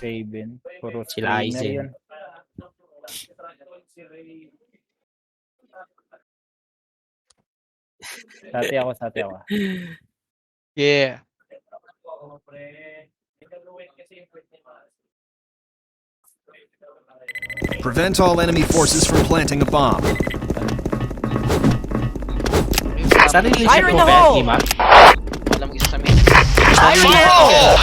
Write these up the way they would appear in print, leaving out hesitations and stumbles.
Raven. Puro Sila streamer Aizen. yun. Sati ako. Yeah. Prevent all enemy forces from planting a bomb. Sarili Fire in siya the po, hole! Ima. Alam isa sa main. Fire in the hole!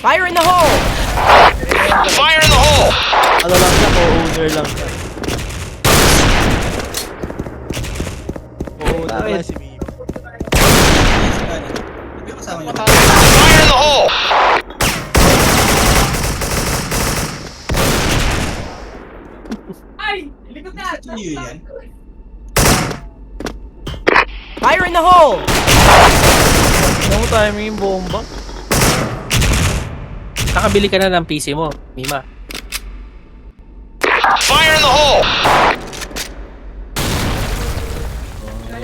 Fire in the hole! Fire in the hole! Ano lang siya, co-owner lang siya. Co-owner lang si Mimi. Fire in the hole! Fire in the hole! Ano mo timing yung bomba? Nakabili ka na ng PC mo, Mima. Fire in the hole!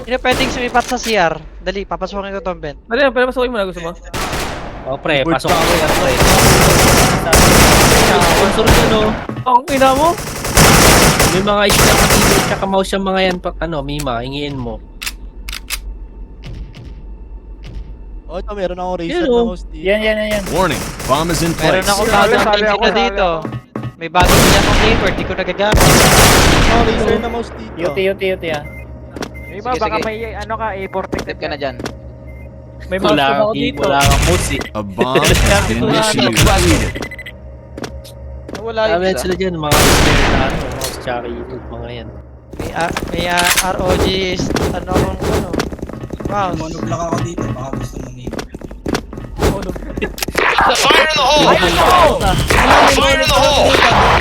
Hindi pwedeng sumipat sa CR. Dali, papasukin ko tong vent. Pero masukin mo na, gusto mo? O pre, pasok ako yan pre. Sponsor na no. Ang ina mo? May mga issue na keyboard tsaka mouse yung mga yan. Mima, hingiin mo. Oh, ito meron akong Yun, reset na oh. mouse dito. Yan. Warning, bomb is in Meron place. ako Sali bagong ako, na dito. May bagong niya akong keyboard, di ko nagagamit. Oh, racer na mouse dito. Yuti ah. Iba, Sige, baka sige. may ano ka, protected Tip ka na dyan. May mouse Wala pa ako kang dito. wala kang mouse eh. A bomb has been initiated. Wala Sabi yun sila dyan, mga spare na ano, mouse tsaka keyboard, mga yan. May ROG, ano mouse. Monoblock ako dito, baka gusto mo nito. Fire in the hole! Fire in the hole! Fire in the hole!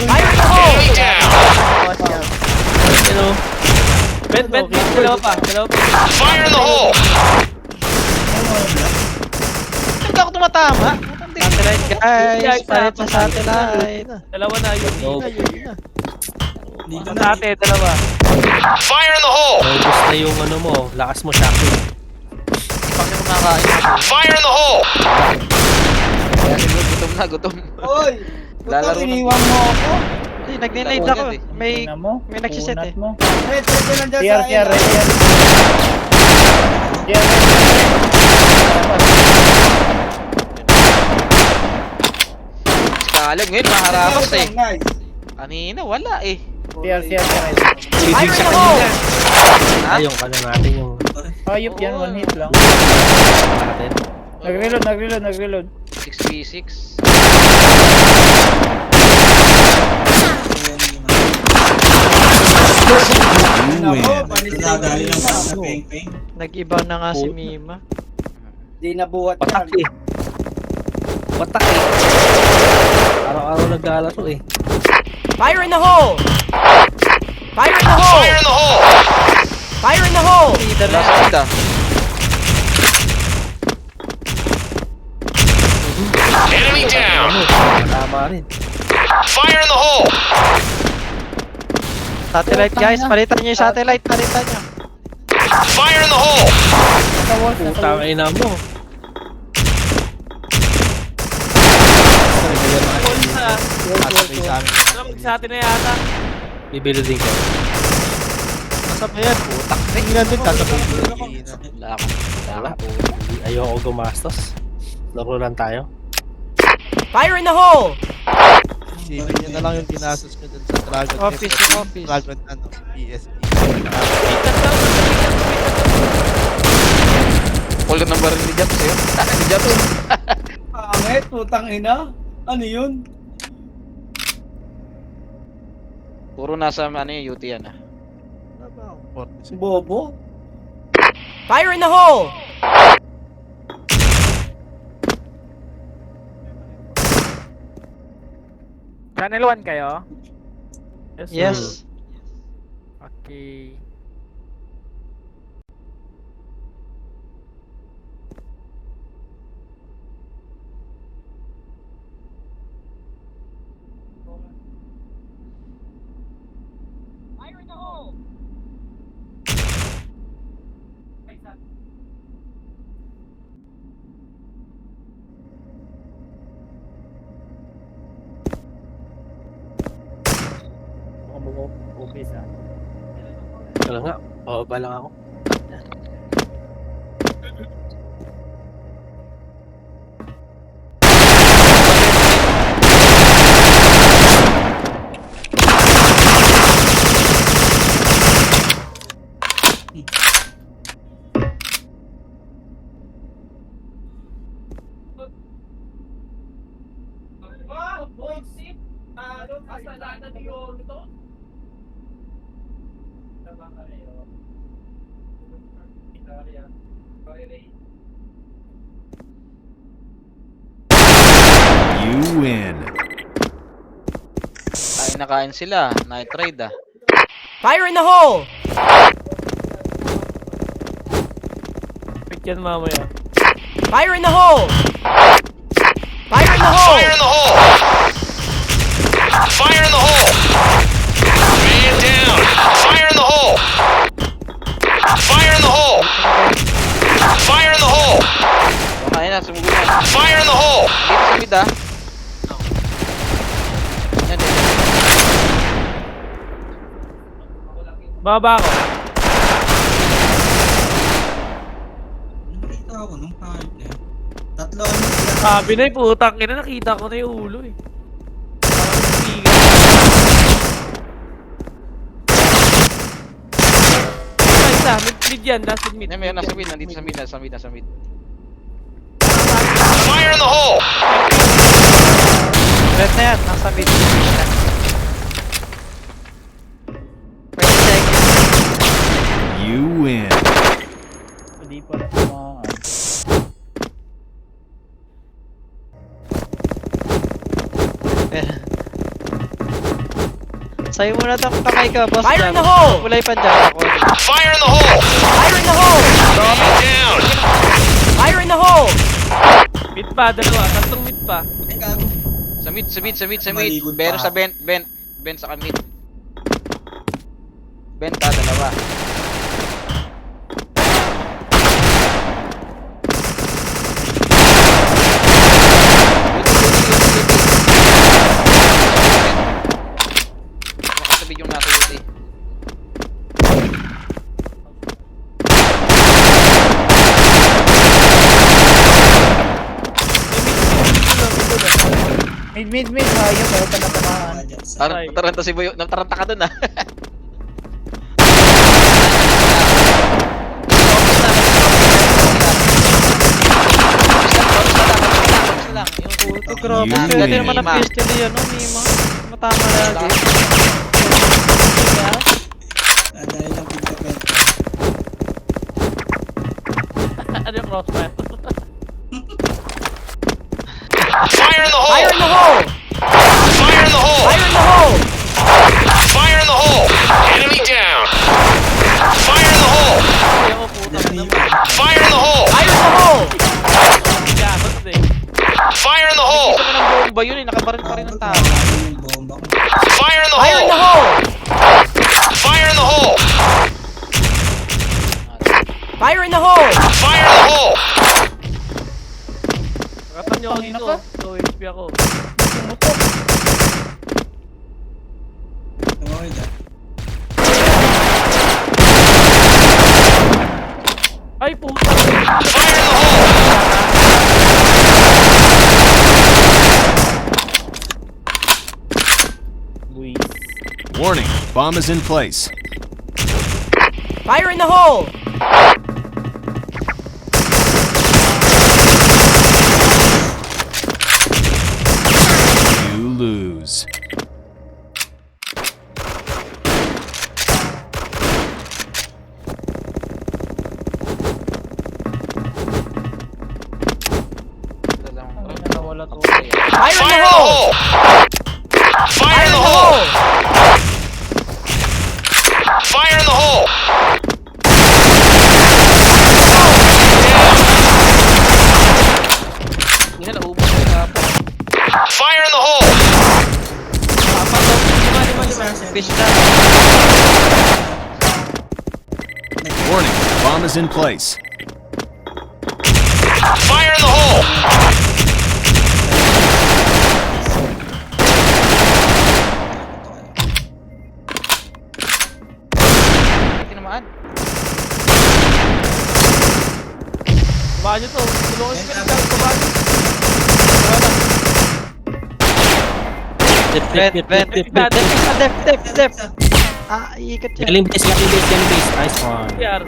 Fire in the hole! Enemy down! Hello? Bet, dalawa pa. Fire in the hole! Hindi ako tumatama. Satellite guys, palit sa satellite. Dalawa na yun. No. Dito na. Dati, dalawa. Fire in the hole! Naubos na yung ano mo, lakas mo shocking. Bakit kumakain? Fire in the hole! Gutom. Oy! Lalaro Puto, na. iniwan mo ako. Hindi, nag-nilate ako. May Tingnan mo. nagsiset eh. Unat mo. Red ka nandiyan TR, sa TR, akin. TR. Kalag ngayon, maharapas eh. Nice. Kanina, wala eh. TR. Fire in the hole! Ayong ano natin yung Ayop yan, one hit lang. natin. Nag-reload. 6v6. You Ako, win. panis na galing lang sa peng-peng. Nag-iba na nga si Mima. Di nabuhat Patak yan. eh. Patak eh. Araw-araw naglalaro eh. Fire in the hole! Fire in the hole! Fire in the hole! Fire in the hole! Leader na yan. Enemy down! Tama rin. Fire in the hole! Satellite guys, palitan nyo yung satellite. Palitan nyo. Fire in the hole! Putang ina mo. Sa atin na yata. Bibili din ka. Kasabay yan, putak. Tingnan din, kasabay din. Wala ako. Ayoko gumastos. Laro lang tayo. Fire in the hole! Isipin nyo na lang yung ginastos ko dun sa Dragon. Office, F- office. Dragon, PSP. Kulit ng baril ni Jap sa'yo. Ni Jap. Pangit, putang ina. Ano yun? Puro nasa ano yung UT yan ah. Bobo? Fire in the hole! Channel 1 kayo? Yes. Okay. Fire in the hole! Mukhang mag-office ah. Wala nga. Pababa lang ako. You win. Kain na kain sila. Night raid ah. Fire in the hole! Pick yan mamaya. Fire in the hole! Fire in the hole! Fire in the hole! Fire in the hole! Man down! Fire in the hole! Fire in the hole! Fire in the hole! Kain na, sumugot na. Fire in the hole! Dito sa mid ah. Yan eh. Bababa ako. Nakita ako nung kahit eh. Tatlo ano sila. Sabi na putang ina, nakita ko na yung ulo eh. Isa, mid yan, nasa mid. Yan, may nasa mid. Nandito sa mid. Nasa mid. Fire in the hole! Red na yan. Nasa mid. 20 seconds. You win. Hindi pa na tumaan. Sa'yo muna kamay ka, boss. Fire in the hole! Kulay pa dyan ako. Fire in the hole! Fire in the hole! Man down! Fire in the hole! Mid pa, dalawa, tatlong mid pa. Ay, gago. Sa mid. Maligod Pero pa. sa vent. Vent sa mid. Vent ka, dalawa. Nakasabit yung nasa UT. Mid, hayop, ayaw pa na tumaan. Parang nataranta si Boyo. Nataranta ka dun ah. You Grabe, win. pwede naman ang pistol yan, no, Mima? Matama lagi. Dahil lang pagkakwento. Ano yung crossfire? Fire in the hole! Fire in the hole! Fire in the hole! Fire in the hole! Fire in the hole! Enemy down! Fire in the hole! Fire in the hole! Fire in the hole! Gamot eh. Fire in the hole! Gusto mo ng bomba yun eh, nakabaril pa rin ng tao. Yung bomba ko. Fire in the Fire in the hole! hole! Fire in the hole! Fire in the hole! Fire in the hole! Nakatan nyo ako dito. Low HP ako. Tumawid ah. Ay, puta. Fire in the hole! Buwis. Warning, bomb is in place. Fire in the hole! You lose. Nawala to. Fire in Fire the in the hole! hole! Fire in the hole! Fire in the hole! Hindi na naubos ko yung hapon. Fire in the hole! Fish na. Warning, Bomb is in place. Fire in the hole! Tinamaan. Tumahan nyo to. Tulungan nyo Enter. pinagdang. Tumahan nyo. Dip, dip, dip, dip, dip, dip, dip. Ah, iikot yan. Galing base, galing base, galing base. Nice one. CR.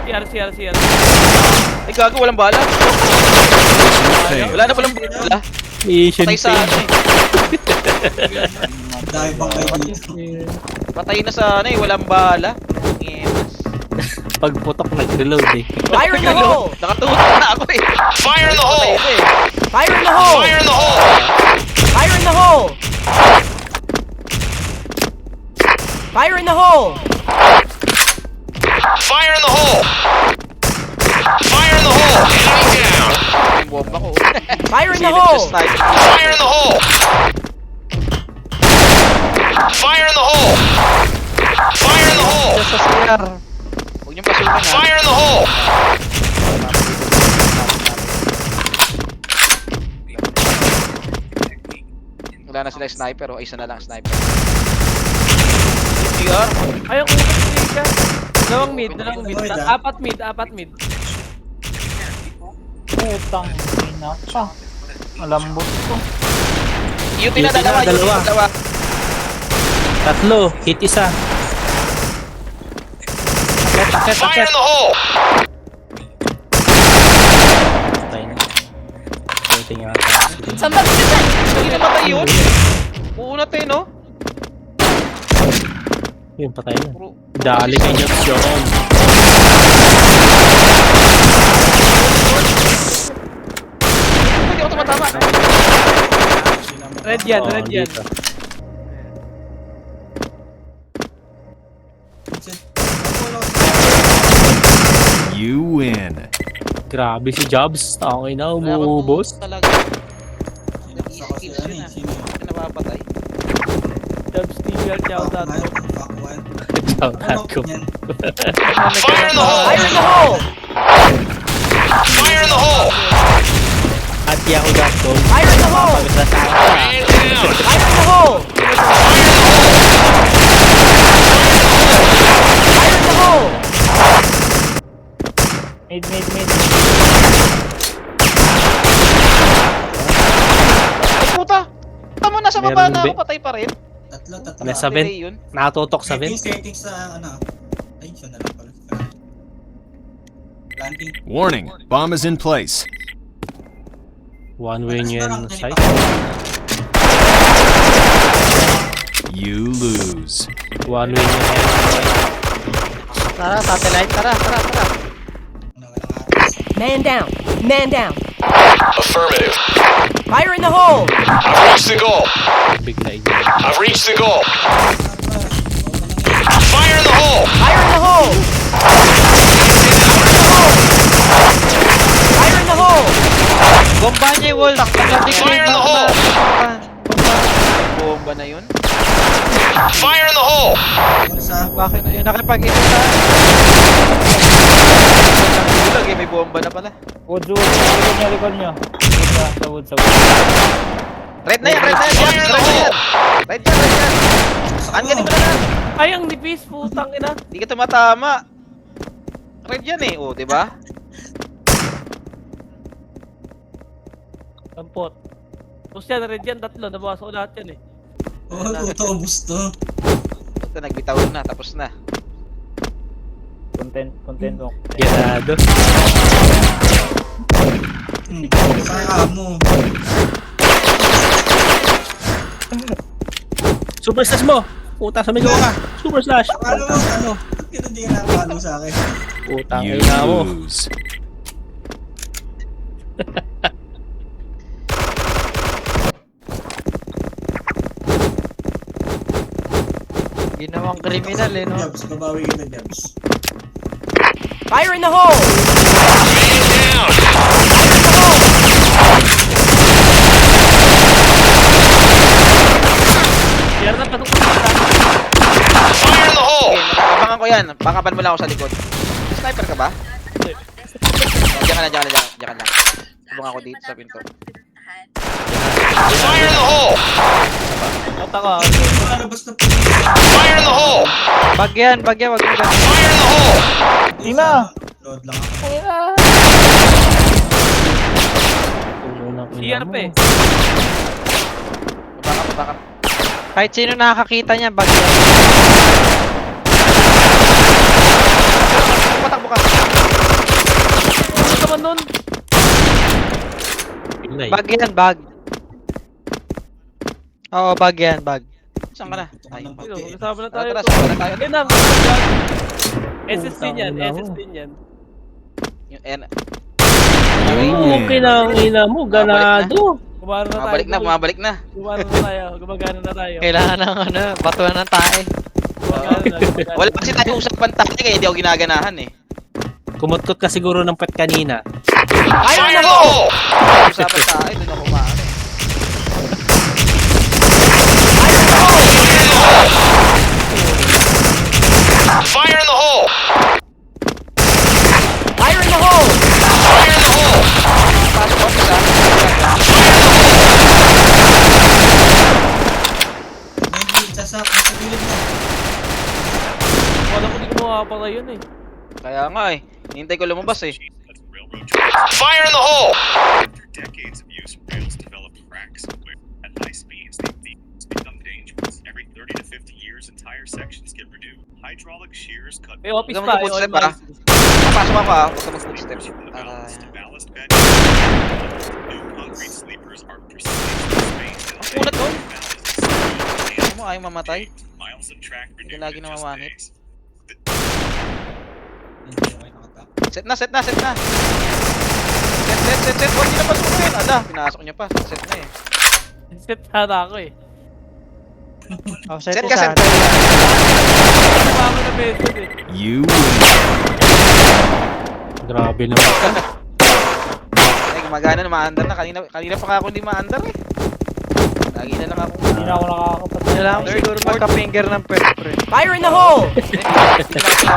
CR. Ay, gago, walang bala. Failed. Wala na palang bala. Mission Patay sa ano fail. eh. Dahil bang kayo dito. Patay na sa ano eh, walang bala. Ngemas. Pagputok nag-reload eh. Fire in the hole! Nakatutok na ako eh. Fire in the hole! Patay na eh. Fire in the hole! Fire in the hole! Fire in the hole! Fire in the hole! Fire in the hole! Fire in the hole! Enemy down! Yung bomba ko. Fire in the Silip hole! sa sniper. Fire in the hole! Fire in the hole! Fire in the hole! Sa CR. Huwag niyong pasukin ha. Fire in the hole! Wala na sila sniper o isa na lang sniper. CR. Ay, ang ulit ka. Dalawang mid. Apat mid. Putang ina pa. Malambot ko. UP na dalawa. Dalawa. UP dalawa. Tatlo. Hit isa. Akit. Fire in the hole! Patay na. Waiting nga ata. Somebody defend! Hindi namatay yun. Uunat eh no? Yun, patay na. Puro- Dali kay Jobs yun. Hindi ako tumatama. Red yan. Oo, dito. You win. Grabe si Jobs. Okay na, Wala akong umuubos. tutok talaga. Sa kasi ano eh, sino yun? Hindi napapatay. Dubs TVL chow Fuck that. man, fuck one. Shout Ano out ko. yan? Fire in the hole! Fire in the hole! Fire in the hole! At Yahoo.com. Fire in the hole! Pagkasa sa akin. Man down! Fire in the hole! Fire in the hole! Mid. Ay puta! Tama na sa baba Meron na ako. din. Patay pa rin. Tatlo. Nasa Delay vent. yun. Nakatutok sa vent. Settings sa ano. Ay, siya na lang pala. Planting. Warning. Bomb is in place. One way nyo yan sa site. You lose. One way nyo yan sa site. Tara, satellite. Tara. Ano, walang atas. Man down! Man down! Affirmative. Fire in the hole! I've reached the goal. Bigla inyo. I've reached the goal. Fire in the hole! Fire in the hole! Fire in the hole! Bomba niya yung wall. Fire in the hole! Bomba na yun. Fire in the hole! Sa Bakit yun? Nakipag-ito sa... Lagi may bomba na pala. Wood. Likod nyo. Sa wood. Red na yan. Fire in the hole! Red yan. Saan ganito na lang? Ay, ang nipis. Putang ina. Hindi ka tumatama. Red yan eh. O, diba? Tampot. Tapos yan, red yan. Tatlo. Nabawas ko lahat yan eh. puto, gusto. Basta nagbitaw na. Tapos na. Content. Ganado. Saka mo. Super slash mo! Puta, samigaw ka! Super slash! Ano mo, ano? Ba't ka hindi ka nakapalo sa akin? Putang You ina mo. lose. Ginawang kriminal eh, no? Jabs, babawi kita, Jabs. Fire in the hole! Man down! Kaya na patok sa Fire in the hole! Okay, abangan ko yan. Pakapan mo lang ako sa likod. Sniper ka ba? Hindi. Diyan ka lang. Subong ako dito sa pinto. Fire in the hole! Mata ka. Lumalabas na po. Fire in the hole! Bagyan, wag mo ganun. Fire in the hole! Tina! Load lang ako. CRP. Baka. Kahit sino nakakakita niya, bagyan. Patakbo ka. Ano naman nun? Pinay. Bag. Oo, bag. Saan ka na? Ay, Ito, kasama na tayo. tara, sama na tayo. Ayun na. SS din yan. SS din yan. Yung N. Oo, kinangina mo, ganado. Kumara na tayo. Bumabalik na. Kumara na tayo. Gumagana na tayo. Kailangan ng batuan ng tae. Gumagana na. Wala kasi tayong usapan tayo kaya hindi ako ginaganahan eh. Kumutkot ka siguro ng pet kanina. Fire in the hole! Usapan tayo, doon ako maano. Fire in the hole! Fire in the hole! Fire in the hole! Pasok ako sa May sasak sa gilid mo. Wala ko di ko makapala yun eh. Kaya nga eh. Hinintay ko lumabas eh. Fire in the hole! After decades of use, rails developed cracks where, at high speeds, they become dangerous. Every 30 to 50 years, entire sections get renewed. Hydraulic shears cut May office Huwag pa. ka mag-footstep may ah. office. Pasok ako ah. Huwag ka mag-footsteps. from the ballast to ballast bed. New concrete sleepers are precisely spaced and Ulat doon. valleys Ano mo ayaw mamatay? miles of track renewed lagi in just namamanhit. days. Set na. Set. Huwag niyo na pasukin. Ada, pinasok niya pa. Set na eh. Set sana ako eh. Set ka, set. Kumama na method eh. You win. Grabe naman. Ay, gumagana na, maandar na. Kanina pa ako hindi maandar eh. Lagi na lang ako. Hindi na ako nakakapatid. Kailangan ko siguro magka-finger ng pre. Fire in the hole!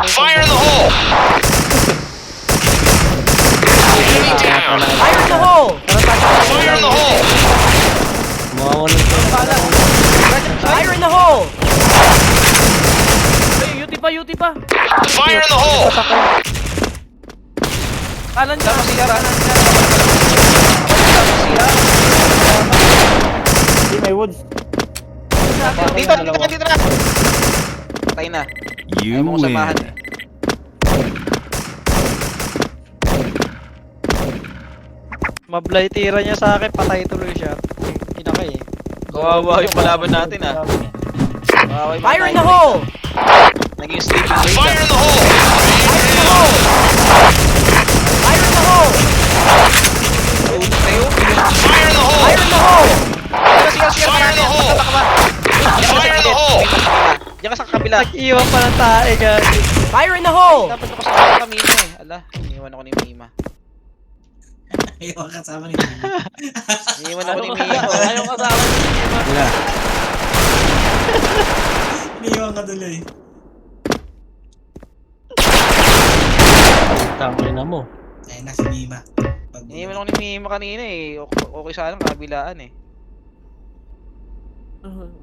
Fire in the hole! Enemy down! Fire in the hole! Fire in the hole! Mawawalan ko. Fire in the hole! Ay, UT pa. Fire in the hole! Kanan dyan. Hindi, may woods. Dito na. Patay na. You Ayaw mo ko samahan win. eh. Mablay tira niya sa akin, patay tuloy siya. Kinakay eh. Kawawa yung palaban natin ah. Kawawa yung Fire in the mga hole! naging sleeping rate Fire in the hole! Fire in the hole! Fire in the hole! Fire in the hole! Fire in the hole! Fire in the hole! Fire in the hole! Diyan ka sa kabila. Nag-iwan pa ng tae guys. Fire in the hole! Dapat ako sa kami eh. Ala, iniwan ako ni Mima. Ayaw kasama ni Mima. Iniwan ako ni Mima. Ayaw kasama ni Mima. Wala. Iniwan ka tuloy. Tangina mo. Ay, nasa Mima. Iniwan ako ni Mima kanina eh. Okay sana kabilaan eh.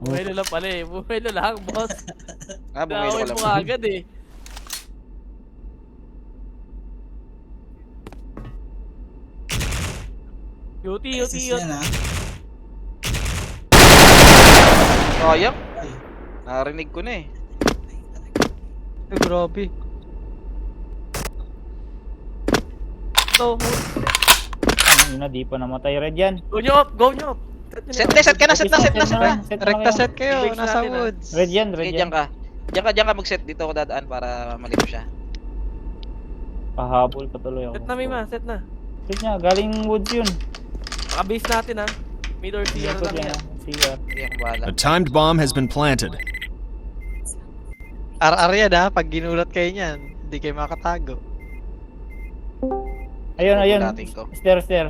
Buhay na lang pala eh. Buhay na lang, boss. Ah, bumili ko Naawin lang. mo agad eh. Yuti. Yan ah. Sayang. Ay. Narinig ko na eh. Ay, grabe. Ito. Yun na, di pa namatay. Red yan. Go nyo up. Set ka na. Rekta set kayo, Biggs nasa natin, ah. woods. Red yan, Sige, red diyan yan. ka. Diyan ka mag-set dito ako dadaan para malito siya. Pahabol patuloy ako. Set na, Mima. Set na. Set niya, galing woods yun. Maka-base natin ha. Mid or CR Ikot lang yan. yan. CR. Hindi ako bahala. A timed bomb has been planted. RR yan ha, pag ginulat kayo niyan, hindi kayo makatago. Ayun. Dating ko. Stair. Stay.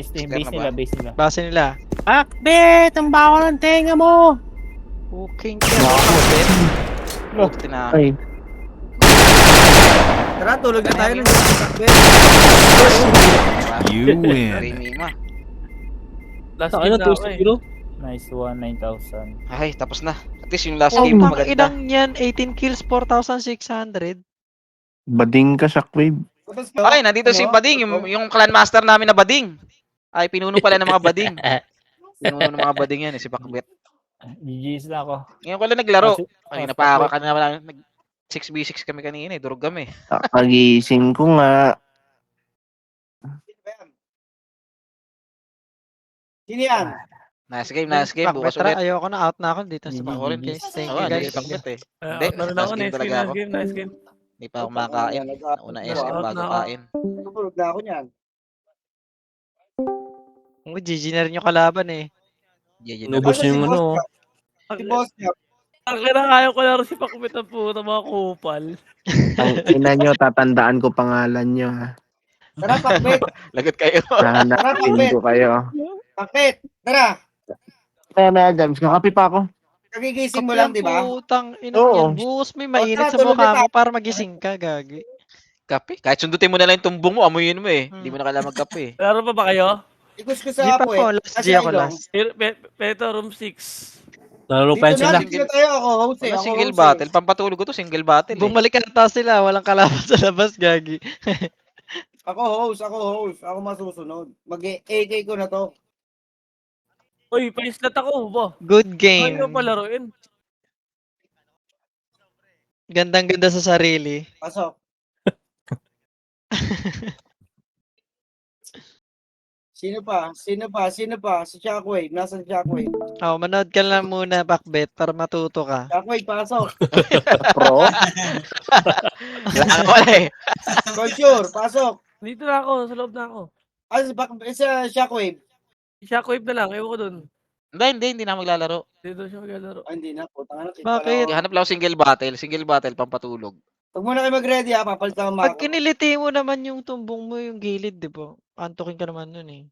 Stair Base na ba? nila. Base nila. Akbet! Ang bawal ng tenga mo! Okay ka. Lo. Tina. Ay. Tara, tulog na tayo. You win. Mima. Last Ano, game na ako 2-0? Nice one, 9,000. Ay, tapos na. At least yung last Oh, game tang maganda. inang yan, 18 kills, 4,600. Bading ka, Shockwave. Okay, nandito si Bading, yung clan master namin na Bading. Ay, pinuno pala ng mga Bading. Pinuno ng mga Bading yan, si Pakbet. GG's na ako. Ngayon ko lang naglaro. Ay, Kanina pa ako, kanina wala, 6v6 kami kanina eh, durog kami. Pagising ko nga. Sino yan? Nice game, bukas Tara, ulit. ayoko na, out na ako dito sa Ako rin, guys. Thank Oo, you hindi guys. si Pakbet eh. Ay, Hindi, out na rin last ako. game Nice talaga game, ako. nice game. Hindi pa ako makakain. Una SM Out bago na ako. kain. Tulog na ako niyan. GG na rin yung kalaban eh. GG na. Inubos niyo yung ano. Si boss niya. Ang kinakayo ko laro si Pakbet ang puta, mga kupal. Ang ina nyo, tatandaan ko pangalan nyo. Ha? Tara, Pakbet. Lagot kayo. Nahanapin ko kayo. Pakbet, tara. Kaya James, kakapi pa ako. Kagigising mo lang, di ba? Putang ina Oo. yan. Buhos mo yung mainit sa mukha mo para magising ka, gagi. Kape. Kahit sundutin mo na lang yung tumbong mo, amuyin mo eh. Hindi mo na kailangan magkape eh. Laro pa ba kayo? Ikus ko sa apo eh. Last G ako last. Peto room 6. Lalo pa sila. Dito tayo ako, host eh. Walang single battle. Pampatulog ko to, single battle eh. Bumalik ata sila, walang kalaban sa labas, gagi. Ako host. Ako masusunod. Mag-AK ko na to. Uy, pa-islat ako ba? Good game. Ano pa laruin? Gandang-ganda sa sarili. Pasok. Sino pa? Si Shockwave. Nasaan Shockwave? Oh, manood ka lang muna, Pakbet, para matuto ka. Shockwave, pasok. Pro? Kailangan ko eh. Culture, pasok. Dito na ako, sa loob na ako. Sa Shockwave. Shockwave na lang, ewan ko dun. Hindi na maglalaro. Dito siya maglalaro. Hindi na, putang ano. Bakit? Hanap lang ako single battle, pampatulog. Huwag muna kayo mag-ready ha, papalitan ko Pag kiniliti mo naman yung tumbong mo, yung gilid, di ba? Antukin ka naman nun eh.